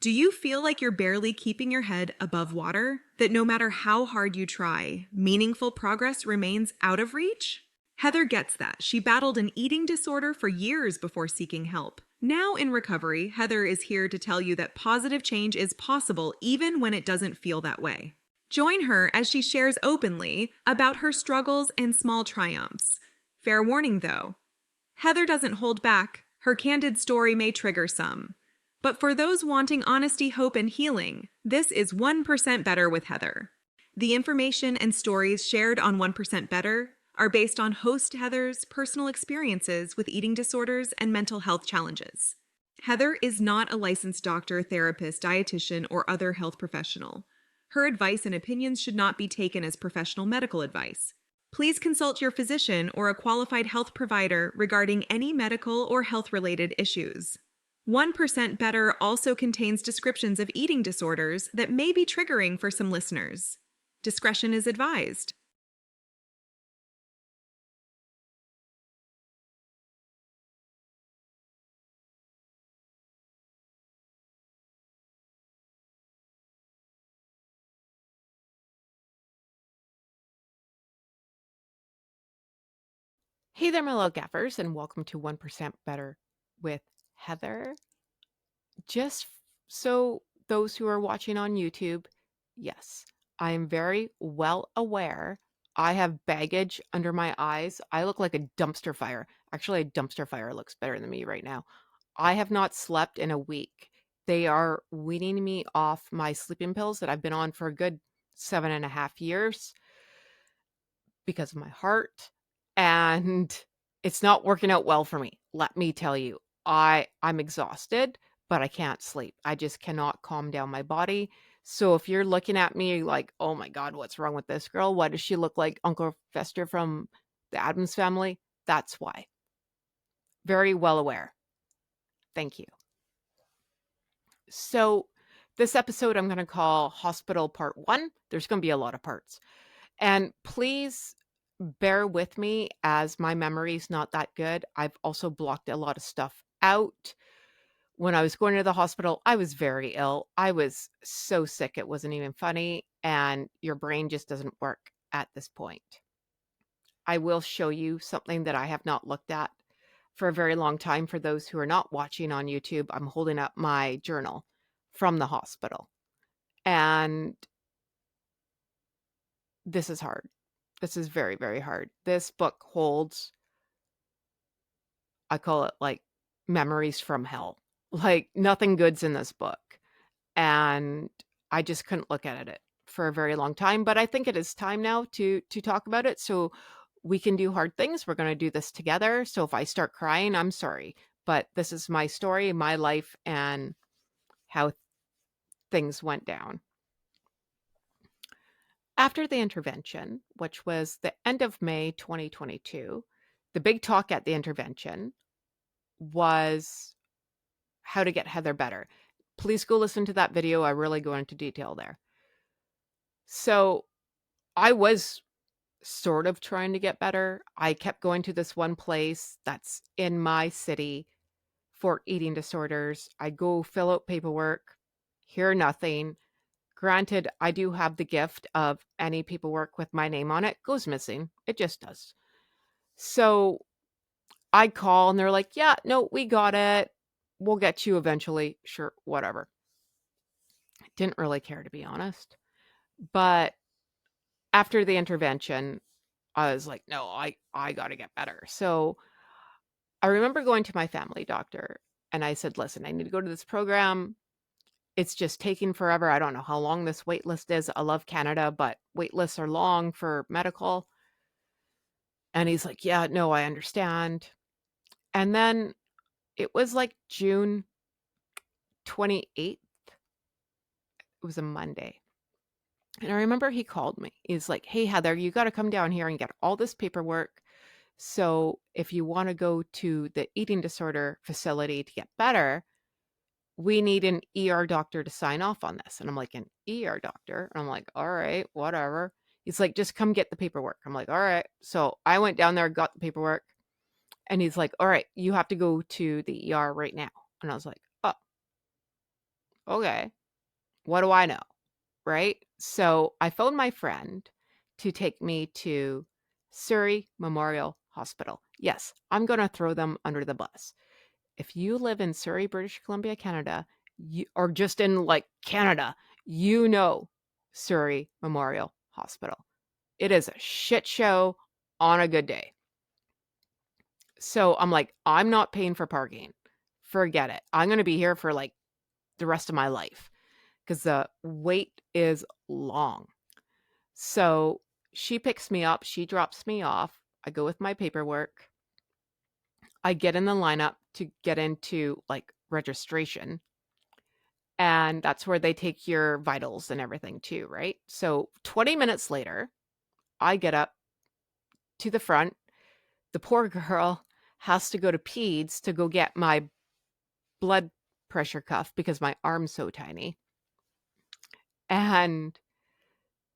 Do you feel like you're barely keeping your head above water? That no matter how hard you try, meaningful progress remains out of reach? Heather gets that. She battled an eating disorder for years before seeking help. Now in recovery, Heather is here to tell you that positive change is possible even when it doesn't feel that way. Join her as she shares openly about her struggles and small triumphs. Fair warning though, Heather doesn't hold back. Her candid story may trigger some. But for those wanting honesty, hope, and healing, this is 1% Better with Heather. The information and stories shared on 1% Better are based on host Heather's personal experiences with eating disorders and mental health challenges. Heather is not a licensed doctor, therapist, dietitian, or other health professional. Her advice and opinions should not be taken as professional medical advice. Please consult your physician or a qualified health provider regarding any medical or health-related issues. 1% Better also contains descriptions of eating disorders that may be triggering for some listeners. Discretion is advised. Hey there, my little gaffers, and welcome to 1% Better with Heather. Just so those who are watching on YouTube, yes, I am very well aware I have baggage under my eyes. I look like a dumpster fire. Actually, a dumpster fire looks better than me right now. I have not slept in a week. They are weaning me off my sleeping pills that I've been on for a good 7.5 years because of my heart, and it's not working out well for me. Let me tell you, I'm exhausted, but I can't sleep. I just cannot calm down my body. So if you're looking at me like, oh my God, what's wrong with this girl? Why does she look like Uncle Fester from the Addams Family? That's why. Very well aware. Thank you. So this episode I'm going to call Hospital Part 1. There's going to be a lot of parts. And please bear with me as my memory's not that good. I've also blocked a lot of stuff out. When I was going to the hospital, I was very ill. I was so sick, it wasn't even funny. And your brain just doesn't work at this point. I will show you something that I have not looked at for a very long time. For those who are not watching on YouTube, I'm holding up my journal from the hospital. And this is hard. This is very, very hard. This book holds, I call it like memories from hell. Like nothing good's in this book. And I just couldn't look at it for a very long time. But I think it is time now to talk about it. So we can do hard things. We're going to do this together. So if I start crying, I'm sorry. But this is my story, my life, and how things went down. After the intervention, which was the end of May 2022, the big talk at the intervention was how to get Heather better. Please go listen to that video. I really go into detail there. So I was sort of trying to get better. I kept going to this one place that's in my city for eating disorders. I go fill out paperwork, hear nothing. Granted, I do have the gift of any paperwork with my name on it goes missing. It just does. So I call and they're like, yeah, no, we got it. We'll get you eventually. Sure, whatever. Didn't really care, to be honest. But after the intervention, I was like, no, I got to get better. So I remember going to my family doctor and I said, listen, I need to go to this program. It's just taking forever. I don't know how long this wait list is. I love Canada, but wait lists are long for medical. And he's like, yeah, no, I understand. And then it was like June 28th. It was a Monday. And I remember he called me. He's like, hey, Heather, you got to come down here and get all this paperwork. So if you want to go to the eating disorder facility to get better, we need an ER doctor to sign off on this. And I'm like, an ER doctor? And I'm like, all right, whatever. He's like, just come get the paperwork. I'm like, all right. So I went down there, got the paperwork. And he's like, all right, you have to go to the ER right now. And I was like, oh, Okay, what do I know? Right? So I phoned my friend to take me to Surrey Memorial Hospital. Yes, I'm going to throw them under the bus. If you live in Surrey, British Columbia, Canada, or just in like Canada, you know Surrey Memorial Hospital. It is a shit show on a good day. So I'm like, I'm not paying for parking. Forget it. I'm going to be here for like the rest of my life because the wait is long. So she picks me up, she drops me off. I go with my paperwork. I get in the lineup to get into like registration. And that's where they take your vitals and everything too, right? So 20 minutes later, I get up to the front. The poor girl has to go to peds to go get my blood pressure cuff because my arm's so tiny. And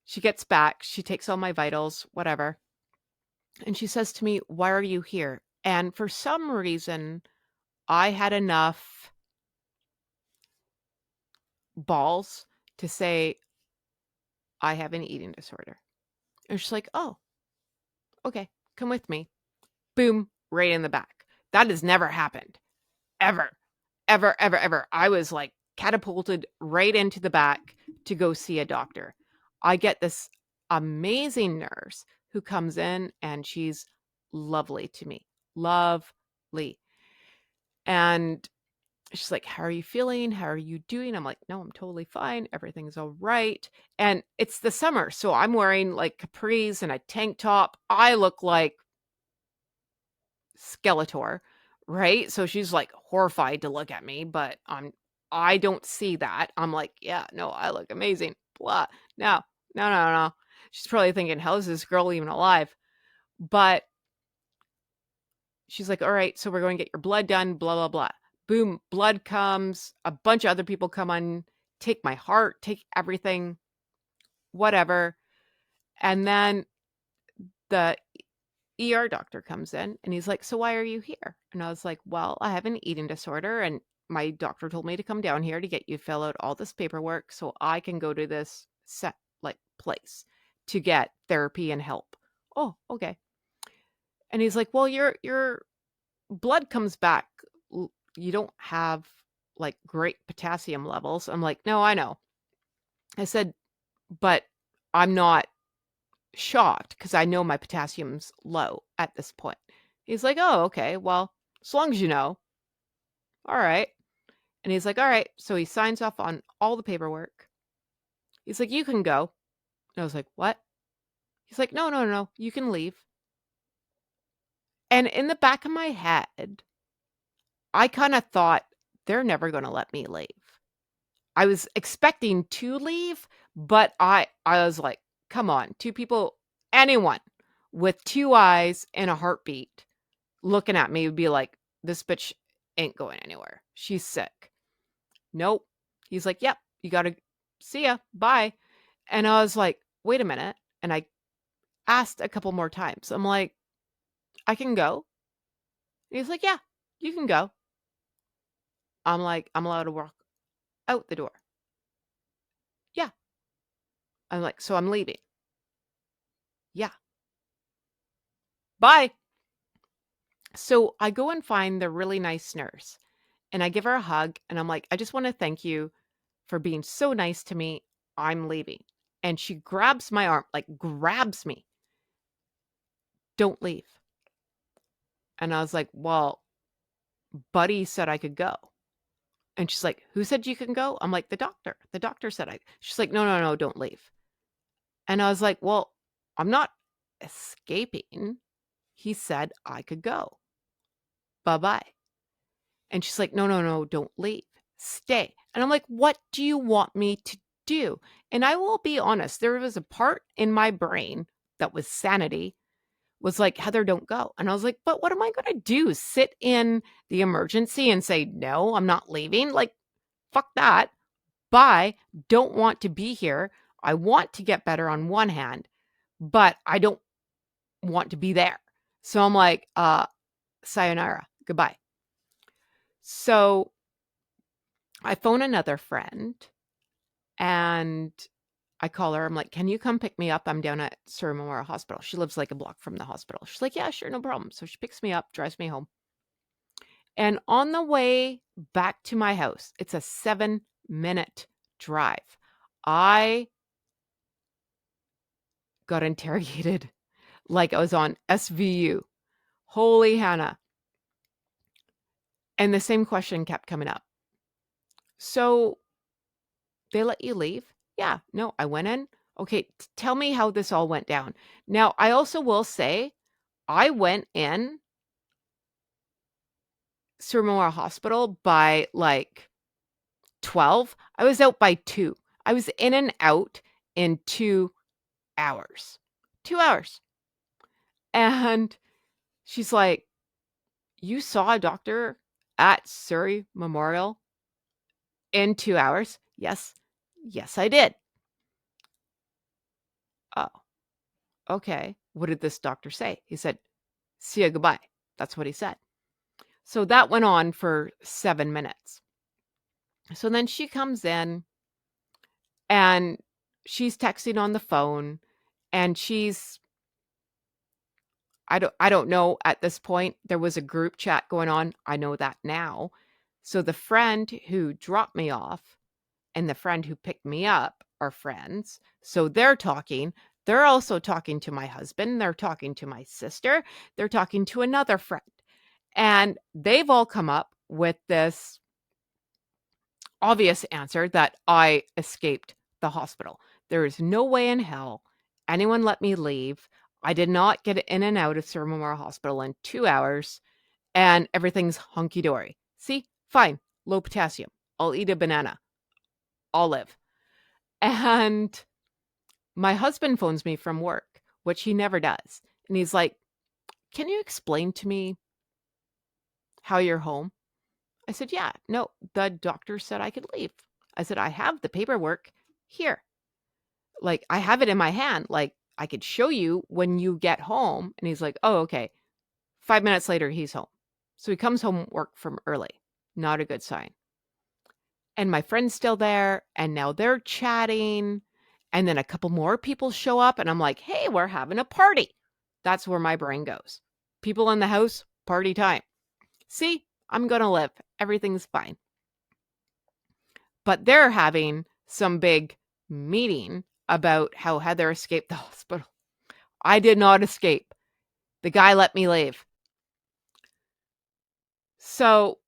she gets back, she takes all my vitals, whatever. And she says to me, "Why are you here?" And for some reason, I had enough balls to say, "I have an eating disorder." And she's like, "Oh, okay, come with me." Boom, right in the back. That has never happened. Ever. Ever, ever, ever. I was like catapulted right into the back to go see a doctor. I get this amazing nurse who comes in and she's lovely to me. Lovely. And she's like, "How are you feeling? How are you doing?" I'm like, "No, I'm totally fine. Everything's all right." And it's the summer, so I'm wearing like capris and a tank top. I look like Skeletor, right? So she's like horrified to look at me, but I don't see that. I'm like, "Yeah, no, I look amazing." Blah. No, no, no, no. She's probably thinking, "How is this girl even alive?" But she's like, "All right, so we're going to get your blood done, blah, blah, blah." Boom, blood comes. A bunch of other people come on, take my heart, take everything, whatever. And then the ER doctor comes in and he's like, "So why are you here?" And I was like, "Well, I have an eating disorder and my doctor told me to come down here to get you fill out all this paperwork so I can go to this set like place to get therapy and help." Oh, okay. And he's like, "Well, your blood comes back. You don't have like great potassium levels." I'm like, "No, I know." I said, "But I'm not shocked because I know my potassium's low at this point." He's like, "Oh, okay. Well, as long as you know." All right. And he's like, "All right." So he signs off on all the paperwork. He's like, "You can go." And I was like, "What?" He's like, "No, no, no. You can leave." And in the back of my head, I kind of thought they're never going to let me leave. I was expecting to leave, but I was like, "Come on, two people, anyone with two eyes and a heartbeat looking at me would be like, this bitch ain't going anywhere. She's sick." Nope. He's like, "Yep, you got to see ya. Bye." And I was like, "Wait a minute." And I asked a couple more times. I'm like, "I can go?" And he's like, "Yeah, you can go." I'm like, "I'm allowed to walk out the door." Yeah. I'm like, "So I'm leaving." Yeah. Bye. So I go and find the really nice nurse and I give her a hug and I'm like, "I just want to thank you for being so nice to me. I'm leaving." And she grabs my arm, like grabs me. "Don't leave." And I was like, "Well, Buddy said I could go." And she's like, "Who said you can go?" I'm like, "The doctor. The doctor said I." She's like, "No, no, no, don't leave." And I was like, "Well, I'm not escaping. He said I could go. Bye-bye." And she's like, "No, no, no, don't leave. Stay." And I'm like, "What do you want me to do?" And I will be honest, there was a part in my brain that was sanity, was like, "Heather, don't go." And I was like, "But what am I going to do? Sit in the emergency and say, 'No, I'm not leaving'? Like, fuck that. Bye. Don't want to be here. I want to get better on one hand, but I don't want to be there." So I'm like, sayonara, goodbye. So I phone another friend and I call her. I'm like, can you come pick me up? I'm down at Surrey Memorial Hospital. She lives like a block from the hospital. She's like, yeah, sure, no problem. So she picks me up, drives me home. And on the way back to my house, it's a 7-minute drive. I got interrogated like I was on SVU. Holy Hannah. And the same question kept coming up. So they let you leave? Yeah, no, I went in. Okay, tell me how this all went down. Now, I also will say I went in Surrey Memorial Hospital by like 12. I was out by 2. I was in and out in 2 hours. 2 hours. And she's like, "You saw a doctor at Surrey Memorial in 2 hours?" Yes. Yes, I did. Oh, okay. What did this doctor say? He said, "See you, goodbye." That's what he said. So that went on for 7 minutes. So then she comes in and she's texting on the phone and I don't know at this point. There was a group chat going on. I know that now. So the friend who dropped me off and the friend who picked me up are friends. So they're talking. They're also talking to my husband. They're talking to my sister. They're talking to another friend. And they've all come up with this obvious answer that I escaped the hospital. There is no way in hell anyone let me leave. I did not get in and out of Surrey Memorial Hospital in 2 hours, and everything's hunky dory. See, fine, low potassium. I'll eat a banana. I'll live. And my husband phones me from work, which he never does. And he's like, "Can you explain to me how you're home?" I said, "Yeah, no, the doctor said I could leave." I said, "I have the paperwork here. Like, I have it in my hand. Like, I could show you when you get home." And he's like, "Oh, okay." 5 minutes later, he's home. So he comes home work from early. Not a good sign. And my friend's still there, and now they're chatting. And then a couple more people show up, and I'm like, "Hey, we're having a party." That's where my brain goes. People in the house, party time. See, I'm going to live. Everything's fine. But they're having some big meeting about how Heather escaped the hospital. I did not escape. The guy let me leave. So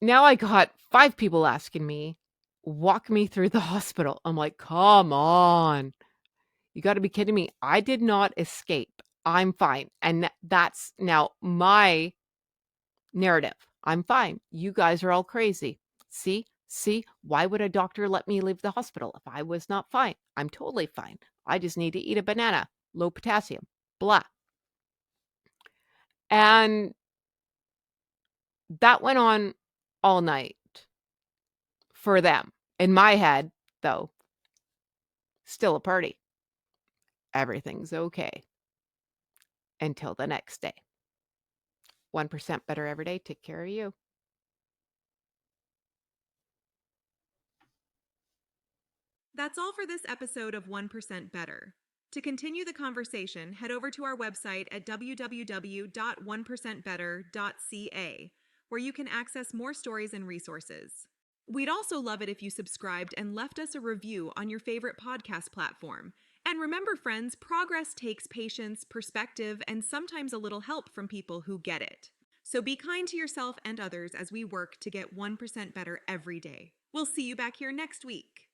now I got 5 people asking me, walk me through the hospital. I'm like, come on. You got to be kidding me. I did not escape. I'm fine. And that's now my narrative. I'm fine. You guys are all crazy. See, why would a doctor let me leave the hospital if I was not fine? I'm totally fine. I just need to eat a banana, low potassium, blah. And that went on all night for them. In my head, though, still a party. Everything's okay until the next day. 1% better every day. Take care of you. That's all for this episode of 1% Better. To continue the conversation, head over to our website at www.1percentbetter.ca, where you can access more stories and resources. We'd also love it if you subscribed and left us a review on your favorite podcast platform. And remember, friends, progress takes patience, perspective, and sometimes a little help from people who get it. So be kind to yourself and others as we work to get 1% better every day. We'll see you back here next week.